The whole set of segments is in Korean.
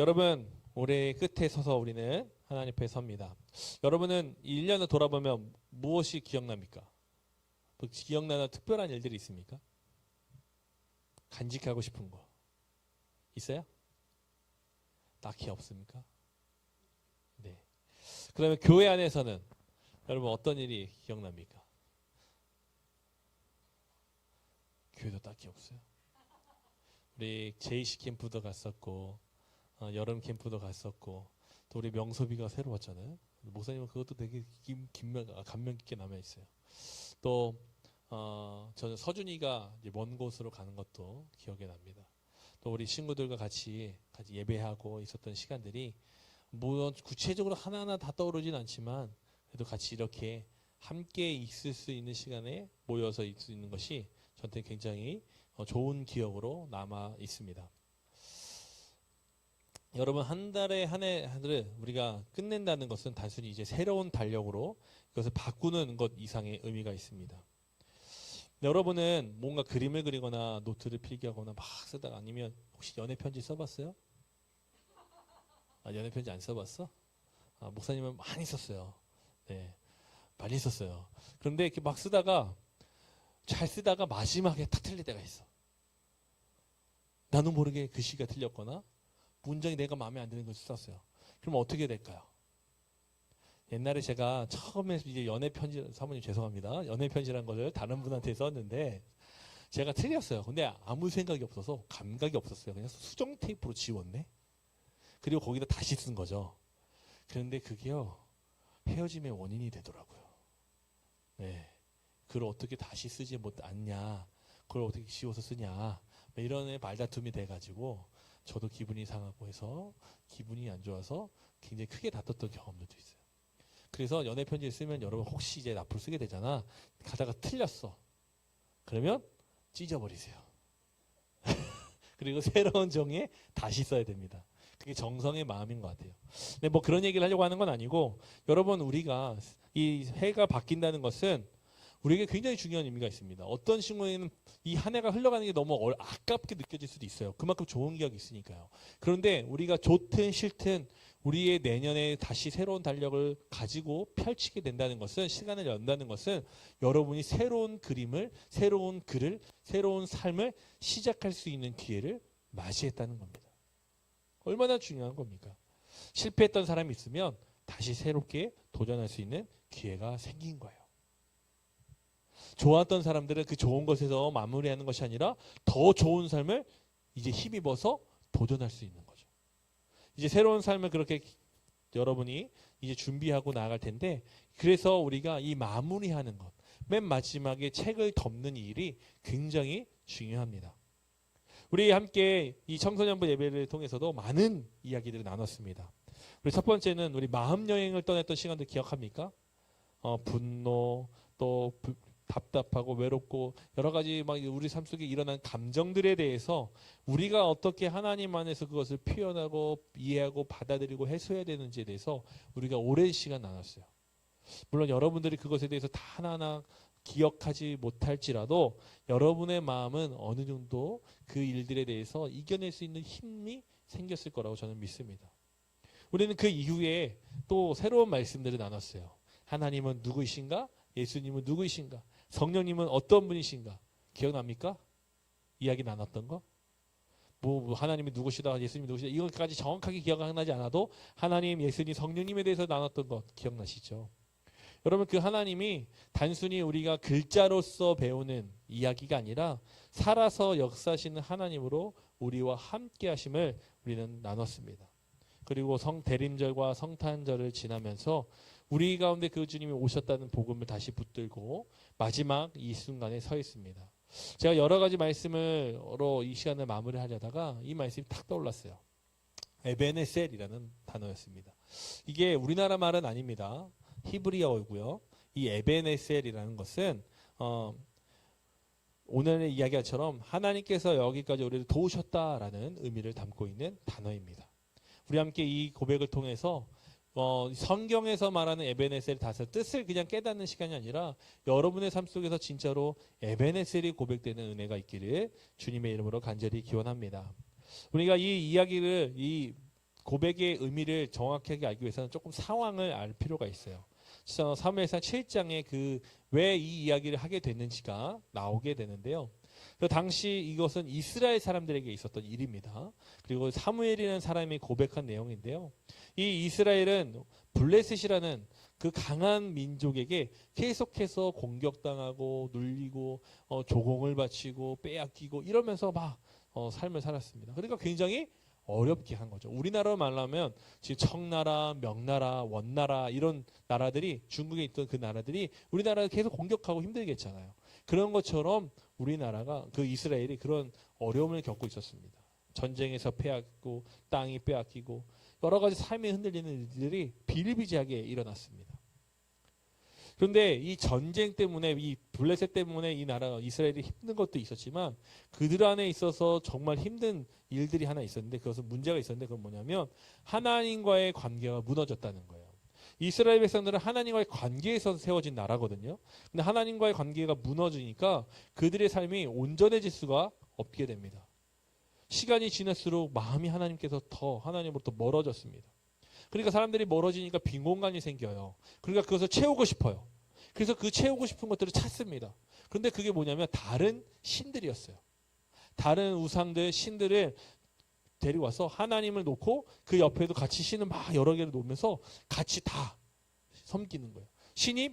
여러분, 올해 끝에 서서 우리는 하나님 앞에 섭니다. 여러분은 1년을 돌아보면 무엇이 기억납니까? 또 기억나는 특별한 일들이 있습니까? 간직하고 싶은 거 있어요? 딱히 없습니까? 네. 그러면 교회 안에서는 여러분 어떤 일이 기억납니까? 교회도 딱히 없어요. 우리 JC 캠프도 갔었고 여름 캠프도 갔었고 또 우리 명소비가 새로 왔잖아요. 목사님은 그것도 되게 감명 깊게 남아 있어요. 또 저는 서준이가 이제 먼 곳으로 가는 것도 기억에 납니다. 또 우리 친구들과 같이 예배하고 있었던 시간들이 뭐 구체적으로 하나하나 다 떠오르진 않지만 그래도 같이 이렇게 함께 있을 수 있는 시간에 모여서 있을 수 있는 것이 저한테 굉장히 좋은 기억으로 남아 있습니다. 여러분, 한 달에 한 해를 우리가 끝낸다는 것은 단순히 이제 새로운 달력으로 이것을 바꾸는 것 이상의 의미가 있습니다. 여러분은 뭔가 그림을 그리거나 노트를 필기하거나 막 쓰다가 아니면 혹시 연애 편지 써봤어요? 연애 편지 안 써봤어? 목사님은 많이 썼어요. 네, 많이 썼어요. 그런데 이렇게 막 쓰다가 잘 쓰다가 마지막에 탁 틀릴 때가 있어. 나도 모르게 글씨가 틀렸거나 문장이 내가 마음에 안 드는 것을 썼어요. 그럼 어떻게 될까요? 옛날에 제가 처음에 이제 연애 편지, 사모님 죄송합니다. 연애 편지라는 것을 다른 분한테 썼는데 제가 틀렸어요. 근데 아무 생각이 없어서 감각이 없었어요. 그냥 수정 테이프로 지웠네. 그리고 거기다 다시 쓴 거죠. 그런데 그게요, 헤어짐의 원인이 되더라고요. 네. 그걸 어떻게 다시 쓰지 않냐, 그걸 어떻게 지워서 쓰냐, 이런 말다툼이 돼가지고 저도 기분이 상하고 해서 기분이 안 좋아서 굉장히 크게 다퉜던 경험들도 있어요. 그래서 연애 편지를 쓰면 여러분 혹시 이제 앞으로 쓰게 되잖아. 가다가 틀렸어. 그러면 찢어버리세요. 그리고 새로운 종이에 다시 써야 됩니다. 그게 정성의 마음인 것 같아요. 근데 뭐 그런 얘기를 하려고 하는 건 아니고, 여러분, 우리가 이 해가 바뀐다는 것은 우리에게 굉장히 중요한 의미가 있습니다. 어떤 친구에는 이 한 해가 흘러가는 게 너무 아깝게 느껴질 수도 있어요. 그만큼 좋은 기억이 있으니까요. 그런데 우리가 좋든 싫든 우리의 내년에 다시 새로운 달력을 가지고 펼치게 된다는 것은, 시간을 연다는 것은 여러분이 새로운 그림을, 새로운 글을, 새로운 삶을 시작할 수 있는 기회를 맞이했다는 겁니다. 얼마나 중요한 겁니까? 실패했던 사람이 있으면 다시 새롭게 도전할 수 있는 기회가 생긴 거예요. 좋았던 사람들은 그 좋은 것에서 마무리하는 것이 아니라 더 좋은 삶을 이제 힘입어서 도전할 수 있는 거죠. 이제 새로운 삶을 그렇게 여러분이 이제 준비하고 나아갈 텐데, 그래서 우리가 이 마무리하는 것, 맨 마지막에 책을 덮는 일이 굉장히 중요합니다. 우리 함께 이 청소년부 예배를 통해서도 많은 이야기들을 나눴습니다. 우리 첫 번째는 우리 마음 여행을 떠났던 시간들 기억합니까? 분노, 또 답답하고 외롭고 여러 가지 막 우리 삶 속에 일어난 감정들에 대해서 우리가 어떻게 하나님 안에서 그것을 표현하고 이해하고 받아들이고 해소해야 되는지에 대해서 우리가 오랜 시간 나눴어요. 물론 여러분들이 그것에 대해서 다 하나하나 기억하지 못할지라도 여러분의 마음은 어느 정도 그 일들에 대해서 이겨낼 수 있는 힘이 생겼을 거라고 저는 믿습니다. 우리는 그 이후에 또 새로운 말씀들을 나눴어요. 하나님은 누구이신가? 예수님은 누구이신가? 성령님은 어떤 분이신가? 기억납니까? 이야기 나눴던 거? 뭐 하나님이 누구시다, 예수님이 누구시다, 이것까지 정확하게 기억나지 않아도 하나님, 예수님, 성령님에 대해서 나눴던 것 기억나시죠? 여러분, 그 하나님이 단순히 우리가 글자로서 배우는 이야기가 아니라 살아서 역사하시는 하나님으로 우리와 함께 하심을 우리는 나눴습니다. 그리고 대림절과 성탄절을 지나면서 우리 가운데 그 주님이 오셨다는 복음을 다시 붙들고 마지막 이 순간에 서 있습니다. 제가 여러 가지 말씀으로 이 시간을 마무리하려다가 이 말씀이 탁 떠올랐어요. 에베네셀이라는 단어였습니다. 이게 우리나라 말은 아닙니다. 히브리어이고요. 이 에베네셀이라는 것은 오늘의 이야기처럼 하나님께서 여기까지 우리를 도우셨다라는 의미를 담고 있는 단어입니다. 우리 함께 이 고백을 통해서 성경에서 말하는 에베네셀 다섯 뜻을 그냥 깨닫는 시간이 아니라 여러분의 삶 속에서 진짜로 에베네셀이 고백되는 은혜가 있기를 주님의 이름으로 간절히 기원합니다. 우리가 이 이야기를 이 고백의 의미를 정확하게 알기 위해서는 조금 상황을 알 필요가 있어요. 그래서 사무엘상 7장에 그 왜 이 이야기를 하게 됐는지가 나오게 되는데요. 그 당시 이것은 이스라엘 사람들에게 있었던 일입니다. 그리고 사무엘이라는 사람이 고백한 내용인데요. 이 이스라엘은 블레셋이라는 그 강한 민족에게 계속해서 공격당하고 눌리고 조공을 바치고 빼앗기고 이러면서 막 삶을 살았습니다. 그러니까 굉장히 어렵게 한 거죠. 우리나라로 말하면 지금 청나라, 명나라, 원나라 이런 나라들이 중국에 있던 그 나라들이 우리나라를 계속 공격하고 힘들게 했잖아요. 그런 것처럼 우리나라가 그 이스라엘이 그런 어려움을 겪고 있었습니다. 전쟁에서 빼앗고 땅이 빼앗기고 여러 가지 삶이 흔들리는 일들이 비일비재하게 일어났습니다. 그런데 이 전쟁 때문에 이 블레셋 때문에 이 나라 이스라엘이 힘든 것도 있었지만 그들 안에 있어서 정말 힘든 일들이 하나 있었는데 그것은 문제가 있었는데 그건 뭐냐면 하나님과의 관계가 무너졌다는 거예요. 이스라엘 백성들은 하나님과의 관계에서 세워진 나라거든요. 근데 하나님과의 관계가 무너지니까 그들의 삶이 온전해질 수가 없게 됩니다. 시간이 지날수록 마음이 하나님께서 더 하나님으로부터 멀어졌습니다. 그러니까 사람들이 멀어지니까 빈 공간이 생겨요. 그러니까 그것을 채우고 싶어요. 그래서 그 채우고 싶은 것들을 찾습니다. 그런데 그게 뭐냐면 다른 신들이었어요. 다른 우상들, 신들을 데리고 와서 하나님을 놓고 그 옆에도 같이 신을 막 여러 개를 놓으면서 같이 다 섬기는 거예요. 신이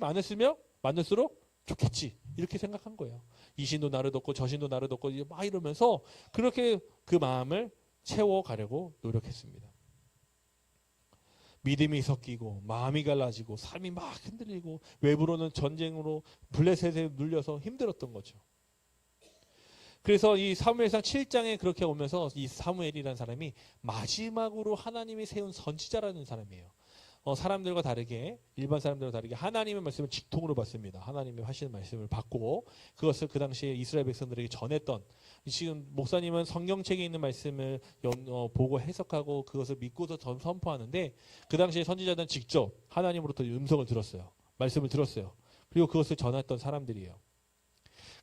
많을수록 좋겠지. 이렇게 생각한 거예요. 이 신도 나를 돕고 저 신도 나를 돕고 막 이러면서 그렇게 그 마음을 채워가려고 노력했습니다. 믿음이 섞이고 마음이 갈라지고 삶이 막 흔들리고 외부로는 전쟁으로 블레셋에 눌려서 힘들었던 거죠. 그래서 이 사무엘상 7장에 그렇게 오면서 이 사무엘이라는 사람이 마지막으로 하나님이 세운 선지자라는 사람이에요. 사람들과 다르게 일반 사람들과 다르게 하나님의 말씀을 직통으로 받습니다. 하나님의 하시는 말씀을 받고 그것을 그 당시에 이스라엘 백성들에게 전했던 지금 목사님은 성경책에 있는 말씀을 보고 해석하고 그것을 믿고서 선포하는데 그 당시에 선지자들은 직접 하나님으로부터 음성을 들었어요. 말씀을 들었어요. 그리고 그것을 전했던 사람들이에요.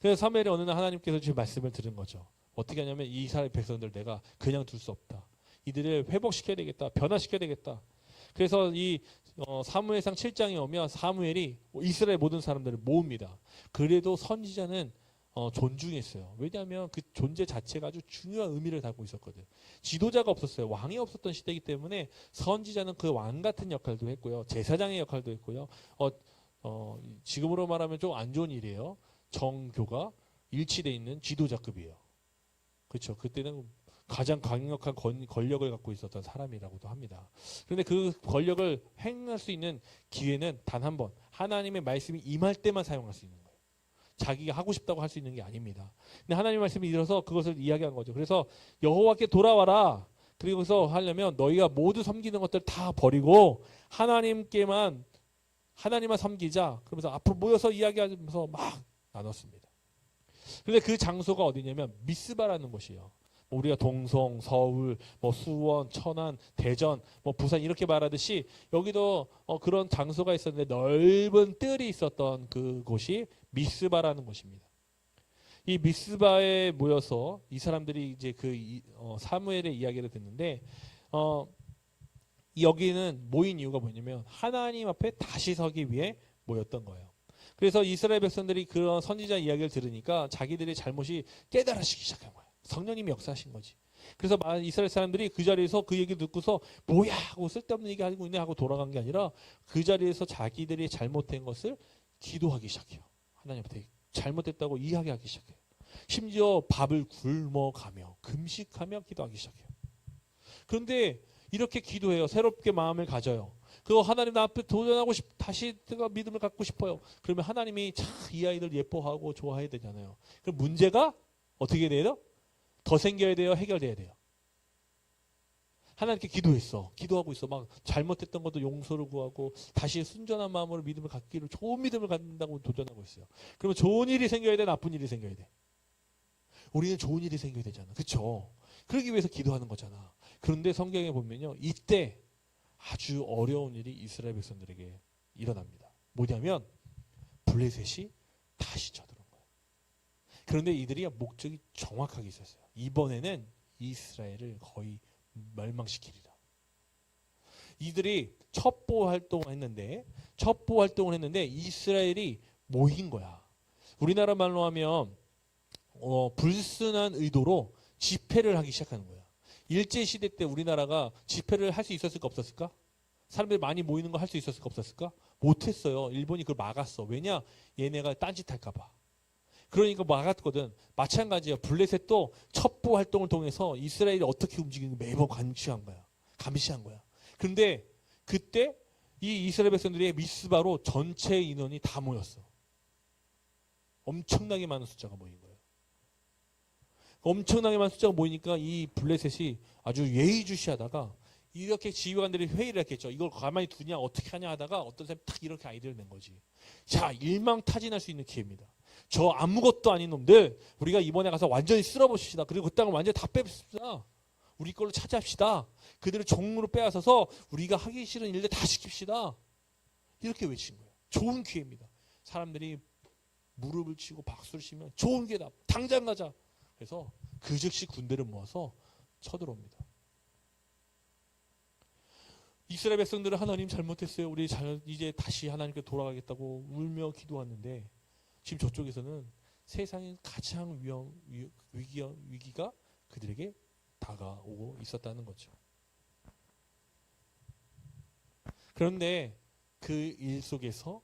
그래서 사무엘이 어느 날 하나님께서 지금 말씀을 들은 거죠. 어떻게 하냐면 이 이스라엘 백성들 내가 그냥 둘 수 없다. 이들을 회복시켜야 되겠다. 변화시켜야 되겠다. 그래서 이 사무엘상 7장에 오면 사무엘이 이스라엘 모든 사람들을 모읍니다. 그래도 선지자는 존중했어요. 왜냐하면 그 존재 자체가 아주 중요한 의미를 담고 있었거든요. 지도자가 없었어요. 왕이 없었던 시대이기 때문에 선지자는 그 왕 같은 역할도 했고요. 제사장의 역할도 했고요. 지금으로 말하면 좀 안 좋은 일이에요. 정교가 일치되어 있는 지도자급이에요. 그렇죠. 그때는 가장 강력한 권력을 갖고 있었던 사람이라고도 합니다. 그런데 그 권력을 행할 수 있는 기회는 단 한 번, 하나님의 말씀이 임할 때만 사용할 수 있는 거예요. 자기가 하고 싶다고 할 수 있는 게 아닙니다. 근데 하나님의 말씀이 들어서 그것을 이야기한 거죠. 그래서 여호와께 돌아와라. 그리고서 하려면 너희가 모두 섬기는 것들 다 버리고 하나님만 섬기자. 그러면서 앞으로 모여서 이야기하면서 막 나눴습니다. 그런데 그 장소가 어디냐면 미스바라는 곳이에요. 우리가 동성, 서울, 수원, 천안, 대전, 부산 이렇게 말하듯이 여기도 그런 장소가 있었는데 넓은 뜰이 있었던 그곳이 미스바라는 곳입니다. 이 미스바에 모여서 이 사람들이 이제 사무엘의 이야기를 듣는데 여기는 모인 이유가 뭐냐면 하나님 앞에 다시 서기 위해 모였던 거예요. 그래서 이스라엘 백성들이 그런 선지자 이야기를 들으니까 자기들의 잘못이 깨달아지기 시작한 거예요. 성령님이 역사하신 거지. 그래서 이스라엘 사람들이 그 자리에서 그 얘기 듣고서 뭐야 하고 쓸데없는 얘기 하고 있네 하고 돌아간 게 아니라 그 자리에서 자기들이 잘못된 것을 기도하기 시작해요. 하나님한테 잘못했다고 이야기하기 시작해요. 심지어 밥을 굶어가며 금식하며 기도하기 시작해요. 그런데 이렇게 기도해요. 새롭게 마음을 가져요. 그거 하나님 앞에 도전하고 다시 믿음을 갖고 싶어요. 그러면 하나님이 참 이 아이들 예뻐하고 좋아해야 되잖아요. 그럼 문제가 어떻게 돼요? 더 생겨야 돼요? 해결돼야 돼요? 하나님께 기도했어. 기도하고 있어. 막 잘못했던 것도 용서를 구하고 다시 순전한 마음으로 믿음을 갖기를 좋은 믿음을 갖는다고 도전하고 있어요. 그러면 좋은 일이 생겨야 돼? 나쁜 일이 생겨야 돼? 우리는 좋은 일이 생겨야 되잖아. 그렇죠? 그러기 위해서 기도하는 거잖아. 그런데 성경에 보면요. 이때 아주 어려운 일이 이스라엘 백성들에게 일어납니다. 뭐냐면 블레셋이 다시 쳐들어온 거예요. 그런데 이들이 목적이 정확하게 있었어요. 이번에는 이스라엘을 거의 멸망시키리라. 이들이 첩보 활동을 했는데 이스라엘이 모인 거야. 우리나라 말로 하면 불순한 의도로 집회를 하기 시작하는 거야. 일제시대 때 우리나라가 집회를 할 수 있었을까 없었을까? 사람들이 많이 모이는 거 할 수 있었을까 없었을까? 못했어요. 일본이 그걸 막았어. 왜냐? 얘네가 딴짓할까 봐. 그러니까 막았거든. 마찬가지야. 블레셋도 첩보 활동을 통해서 이스라엘이 어떻게 움직이는지 매번 감시한 거야. 그런데 그때 이 이스라엘 백성들이 미스바로 전체 인원이 다 모였어. 엄청나게 많은 숫자가 모인 거예요. 엄청나게 많은 숫자가 모이니까 이 블레셋이 아주 예의주시하다가 이렇게 지휘관들이 회의를 했겠죠. 이걸 가만히 두냐 어떻게 하냐 하다가 어떤 사람이 탁 이렇게 아이디어를 낸 거지. 자, 일망타진할 수 있는 기회입니다. 저 아무것도 아닌 놈들 우리가 이번에 가서 완전히 쓸어버립시다. 그리고 그 땅을 완전히 다 뺍시다. 우리 걸로 차지합시다. 그들을 종으로 빼앗아서 우리가 하기 싫은 일들 다 시킵시다. 이렇게 외친 거예요. 좋은 기회입니다. 사람들이 무릎을 치고 박수를 치면 좋은 기회다. 당장 가자. 그래서 그 즉시 군대를 모아서 쳐들어옵니다. 이스라엘 백성들은 하나님 잘못했어요. 우리 이제 다시 하나님께 돌아가겠다고 울며 기도하는데 지금 저쪽에서는 세상의 가장 위기가 그들에게 다가오고 있었다는 거죠. 그런데 그 일 속에서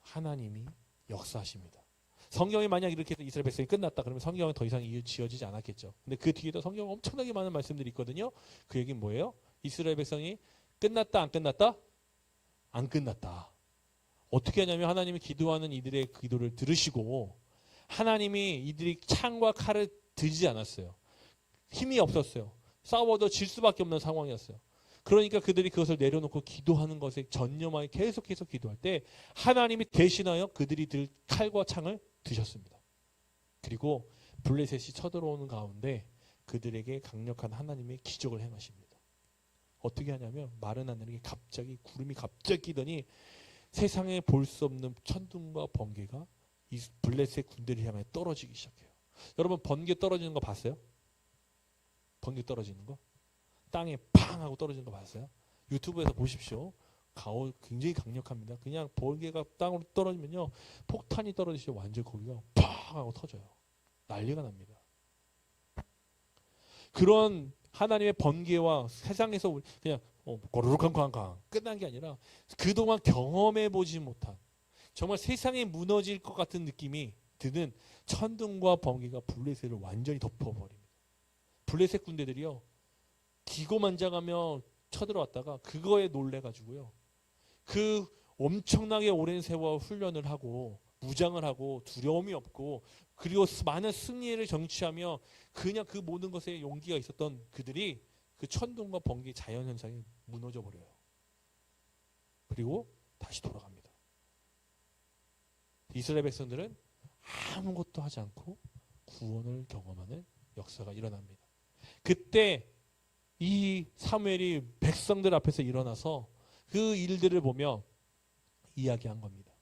하나님이 역사하십니다. 성경이 만약 이렇게 해서 이스라엘 백성이 끝났다 그러면 성경은 더 이상 지어지지 않았겠죠. 근데 그 뒤에도 성경 엄청나게 많은 말씀들이 있거든요. 그 얘기는 뭐예요? 이스라엘 백성이 끝났다 안 끝났다? 안 끝났다. 어떻게 하냐면 하나님이 기도하는 이들의 기도를 들으시고 하나님이 이들이 창과 칼을 들지 않았어요. 힘이 없었어요. 싸워도 질 수밖에 없는 상황이었어요. 그러니까 그들이 그것을 내려놓고 기도하는 것에 전념하여 계속해서 기도할 때 하나님이 대신하여 그들이 들 칼과 창을 드셨습니다. 그리고 블레셋이 쳐들어오는 가운데 그들에게 강력한 하나님의 기적을 행하십니다. 어떻게 하냐면 마른 하늘에 갑자기 구름이 갑자기 끼더니 세상에 볼 수 없는 천둥과 번개가 이 블레셋 군대를 향해 떨어지기 시작해요. 여러분 번개 떨어지는 거 봤어요? 번개 떨어지는 거? 땅에 팡 하고 떨어지는 거 봤어요? 유튜브에서 보십시오. 굉장히 강력합니다. 그냥 번개가 땅으로 떨어지면요. 폭탄이 떨어지시면 완전 거기가 팡 하고 터져요. 난리가 납니다. 그런 하나님의 번개와 세상에서 그냥 고루룩쾅쾅쾅 끝난 게 아니라 그동안 경험해보지 못한 정말 세상이 무너질 것 같은 느낌이 드는 천둥과 번개가 블레셋을 완전히 덮어버립니다. 블레셋 군대들이요. 기고만장하며 쳐들어왔다가 그거에 놀래가지고요. 그 엄청나게 오랜 세월 훈련을 하고 무장을 하고 두려움이 없고 그리고 많은 승리를 정치하며 그냥 그 모든 것에 용기가 있었던 그들이 그 천둥과 번개 자연현상이 무너져 버려요. 그리고 다시 돌아갑니다. 이스라엘 백성들은 아무것도 하지 않고 구원을 경험하는 역사가 일어납니다. 그때 이 사무엘이 백성들 앞에서 일어나서 그 일들을 보며 이야기한 겁니다.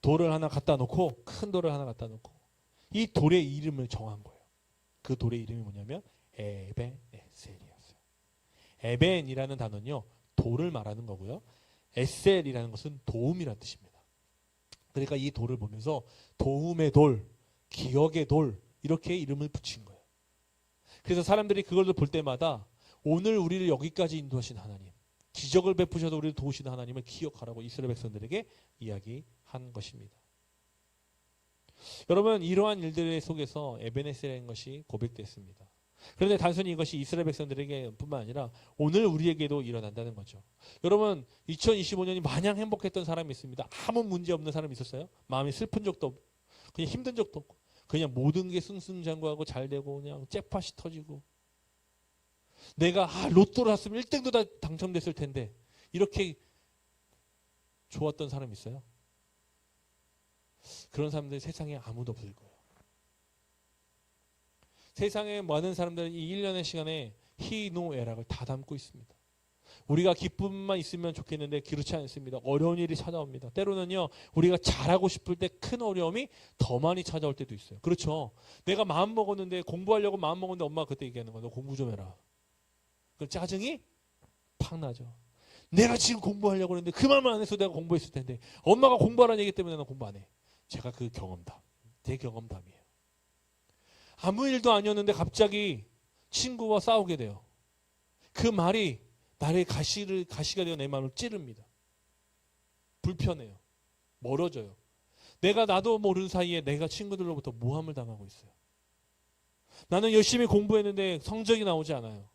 돌을 하나 갖다 놓고 큰 돌을 하나 갖다 놓고 이 돌의 이름을 정한 거예요. 그 돌의 이름이 뭐냐면 에벤에셀이었어요. 에벤이라는 단어는요. 돌을 말하는 거고요. 에셀이라는 것은 도움이라는 뜻입니다. 그러니까 이 돌을 보면서 도움의 돌, 기억의 돌 이렇게 이름을 붙인 거예요. 그래서 사람들이 그걸 볼 때마다 오늘 우리를 여기까지 인도하신 하나님, 기적을 베푸셔서 우리를 도우시는 하나님을 기억하라고 이스라엘 백성들에게 이야기한 것입니다. 여러분 이러한 일들 속에서 에벤에셀이라는 것이 고백됐습니다. 그런데 단순히 이것이 이스라엘 백성들에게 뿐만 아니라 오늘 우리에게도 일어난다는 거죠. 여러분 2025년이 마냥 행복했던 사람이 있습니다. 아무 문제 없는 사람이 있었어요? 마음이 슬픈 적도 없고 그냥 힘든 적도 없고 그냥 모든 게 승승장구하고 잘 되고 그냥 잭팟이 터지고 내가 로또를 샀으면 1등도 다 당첨됐을 텐데 이렇게 좋았던 사람 있어요? 그런 사람들 세상에 아무도 없을 거예요. 세상에 많은 사람들은 이 1년의 시간에 희노애락을 다 담고 있습니다. 우리가 기쁨만 있으면 좋겠는데 그렇지 않습니다. 어려운 일이 찾아옵니다. 때로는요 우리가 잘하고 싶을 때 큰 어려움이 더 많이 찾아올 때도 있어요. 그렇죠. 내가 마음 먹었는데 공부하려고 마음 먹었는데 엄마가 그때 얘기하는 거야. 너 공부 좀 해라. 그 짜증이 팍 나죠. 내가 지금 공부하려고 했는데 그 말만 안 해서 내가 공부했을 텐데 엄마가 공부하라는 얘기 때문에 나 공부 안 해. 제가 그 경험담, 제 경험담이에요. 아무 일도 아니었는데 갑자기 친구와 싸우게 돼요. 그 말이 나의 가시가 되어 내 마음을 찌릅니다. 불편해요. 멀어져요. 나도 모르는 사이에 내가 친구들로부터 모함을 당하고 있어요. 나는 열심히 공부했는데 성적이 나오지 않아요.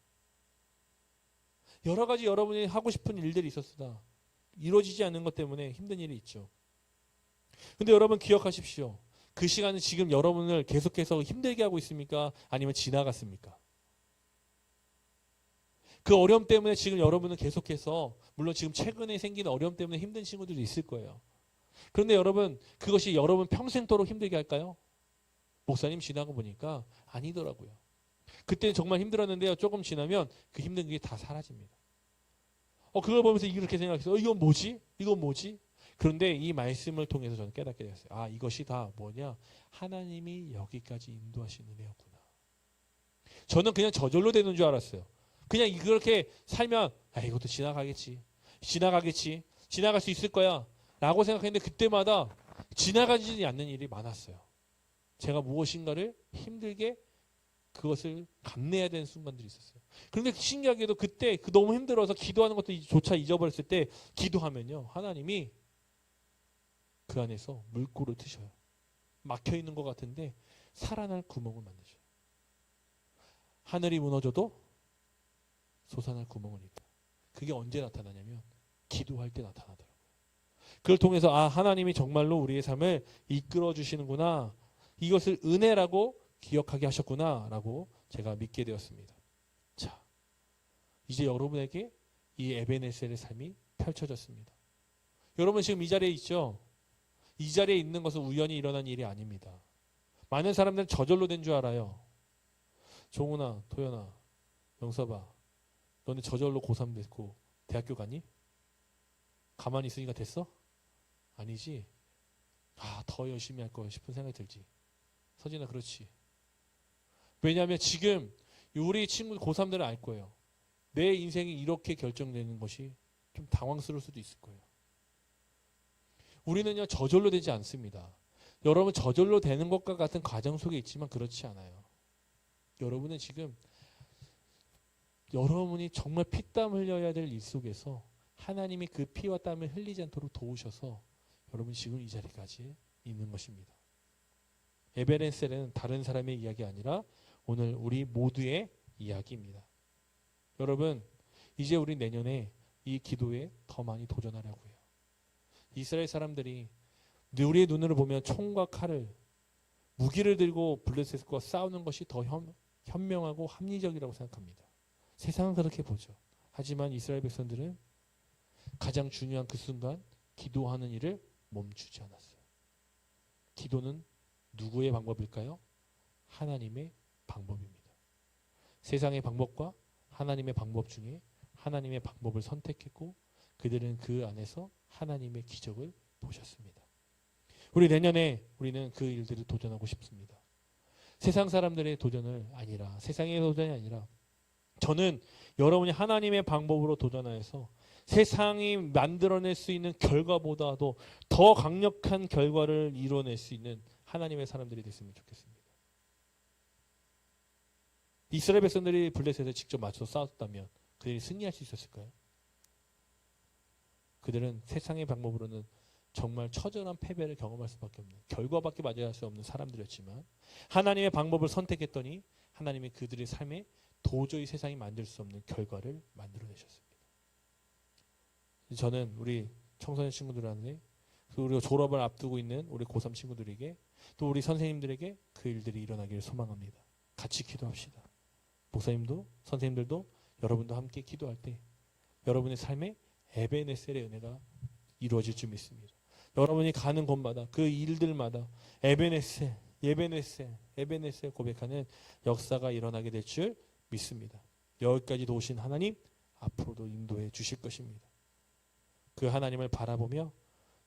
여러 가지 여러분이 하고 싶은 일들이 있었으나 이루어지지 않는 것 때문에 힘든 일이 있죠. 근데 여러분 기억하십시오. 그 시간은 지금 여러분을 계속해서 힘들게 하고 있습니까? 아니면 지나갔습니까? 그 어려움 때문에 지금 여러분은 계속해서, 물론 지금 최근에 생긴 어려움 때문에 힘든 친구들이 있을 거예요. 그런데 여러분, 그것이 여러분 평생도록 힘들게 할까요? 목사님 지나고 보니까 아니더라고요. 그때는 정말 힘들었는데요. 조금 지나면 그 힘든 게 다 사라집니다. 그걸 보면서 이렇게 생각했어요. 이건 뭐지? 이건 뭐지? 그런데 이 말씀을 통해서 저는 깨닫게 됐어요. 아, 이것이 다 뭐냐? 하나님이 여기까지 인도하시는 은혜였구나. 저는 그냥 저절로 되는 줄 알았어요. 그냥 그렇게 살면 이것도 지나가겠지. 지나갈 수 있을 거야. 라고 생각했는데 그때마다 지나가지 않는 일이 많았어요. 제가 무엇인가를 힘들게 그것을 감내해야 되는 순간들이 있었어요. 그런데 신기하게도 그때 너무 힘들어서 기도하는 것도 조차 잊어버렸을 때 기도하면요. 하나님이 그 안에서 물꼬를 트셔요. 막혀있는 것 같은데 살아날 구멍을 만드셔요. 하늘이 무너져도 솟아날 구멍을 있다. 그게 언제 나타나냐면 기도할 때 나타나더라고요. 그걸 통해서 하나님이 정말로 우리의 삶을 이끌어 주시는구나. 이것을 은혜라고 기억하게 하셨구나 라고 제가 믿게 되었습니다. 자, 이제 여러분에게 이 에베네셀의 삶이 펼쳐졌습니다. 여러분 지금 이 자리에 있죠? 이 자리에 있는 것은 우연히 일어난 일이 아닙니다. 많은 사람들은 저절로 된 줄 알아요. 종훈아, 도연아, 영섭아, 너네 저절로 고3 됐고 대학교 가니? 가만히 있으니까 됐어? 아니지? 더 열심히 할 거야 싶은 생각이 들지. 서진아, 그렇지. 왜냐하면 지금 우리 친구 고3들은 알 거예요. 내 인생이 이렇게 결정되는 것이 좀 당황스러울 수도 있을 거예요. 우리는요 저절로 되지 않습니다. 여러분 저절로 되는 것과 같은 과정 속에 있지만 그렇지 않아요. 여러분은 지금 여러분이 정말 피땀 흘려야 될 일 속에서 하나님이 그 피와 땀을 흘리지 않도록 도우셔서 여러분이 지금 이 자리까지 있는 것입니다. 에베네셀은 다른 사람의 이야기 아니라 오늘 우리 모두의 이야기입니다. 여러분 이제 우리 내년에 이 기도에 더 많이 도전하려고 해요. 이스라엘 사람들이 우리의 눈으로 보면 총과 칼을 무기를 들고 블레셋과 싸우는 것이 더 현명하고 합리적이라고 생각합니다. 세상은 그렇게 보죠. 하지만 이스라엘 백성들은 가장 중요한 그 순간 기도하는 일을 멈추지 않았어요. 기도는 누구의 방법일까요? 하나님의 방법입니다. 세상의 방법과 하나님의 방법 중에 하나님의 방법을 선택했고 그들은 그 안에서 하나님의 기적을 보셨습니다. 우리 내년에 우리는 그 일들을 도전하고 싶습니다. 세상 사람들의 도전을 아니라 세상의 도전이 아니라 저는 여러분이 하나님의 방법으로 도전하여서 세상이 만들어낼 수 있는 결과보다도 더 강력한 결과를 이뤄낼 수 있는 하나님의 사람들이 됐으면 좋겠습니다. 이스라엘 백성들이 블레셋에 직접 맞서 싸웠다면 그들이 승리할 수 있었을까요? 그들은 세상의 방법으로는 정말 처절한 패배를 경험할 수밖에 없는 결과밖에 맞이할 수 없는 사람들이었지만 하나님의 방법을 선택했더니 하나님이 그들의 삶에 도저히 세상이 만들 수 없는 결과를 만들어내셨습니다. 저는 우리 청소년 친구들한테 우리가 졸업을 앞두고 있는 우리 고3 친구들에게 또 우리 선생님들에게 그 일들이 일어나기를 소망합니다. 같이 기도합시다. 목사님도 선생님들도 여러분도 함께 기도할 때 여러분의 삶에 에베네셀의 은혜가 이루어질 줄 믿습니다. 여러분이 가는 곳마다 그 일들마다 에베네셀 고백하는 역사가 일어나게 될 줄 믿습니다. 여기까지 도우신 하나님 앞으로도 인도해 주실 것입니다. 그 하나님을 바라보며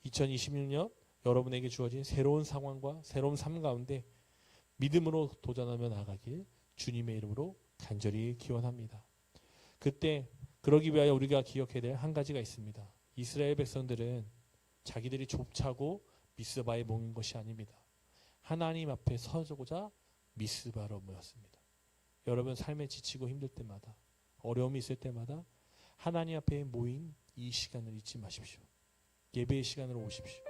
2026년 여러분에게 주어진 새로운 상황과 새로운 삶 가운데 믿음으로 도전하며 나가길 주님의 이름으로 간절히 기원합니다. 그때 그러기 위하여 우리가 기억해야 될 한 가지가 있습니다. 이스라엘 백성들은 자기들이 좁차고 미스바에 모인 것이 아닙니다. 하나님 앞에 서고자 미스바로 모였습니다. 여러분 삶에 지치고 힘들 때마다, 어려움이 있을 때마다 하나님 앞에 모인 이 시간을 잊지 마십시오. 예배의 시간으로 오십시오.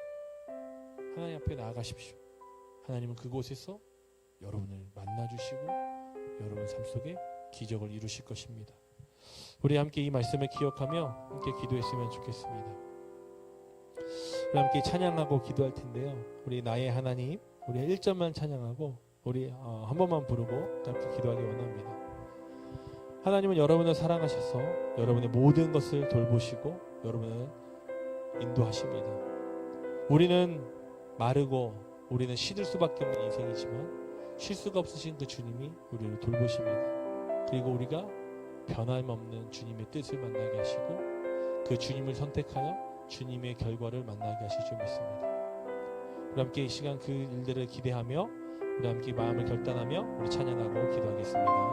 하나님 앞에 나아가십시오. 하나님은 그곳에서 여러분을 만나주시고 여러분 삶 속에 기적을 이루실 것입니다. 우리 함께 이 말씀을 기억하며 함께 기도했으면 좋겠습니다. 우리 함께 찬양하고 기도할 텐데요. 우리 나의 하나님, 우리 1절만 찬양하고 우리 한 번만 부르고 함께 기도하기 원합니다. 하나님은 여러분을 사랑하셔서 여러분의 모든 것을 돌보시고 여러분을 인도하십니다. 우리는 마르고 우리는 시들 수밖에 없는 인생이지만 쉴 수가 없으신 그 주님이 우리를 돌보십니다. 그리고 우리가 변함없는 주님의 뜻을 만나게 하시고 그 주님을 선택하여 주님의 결과를 만나게 하실 줄 믿습니다. 우리 함께 이 시간 그 일들을 기대하며 우리 함께 마음을 결단하며 우리 찬양하고 기도하겠습니다.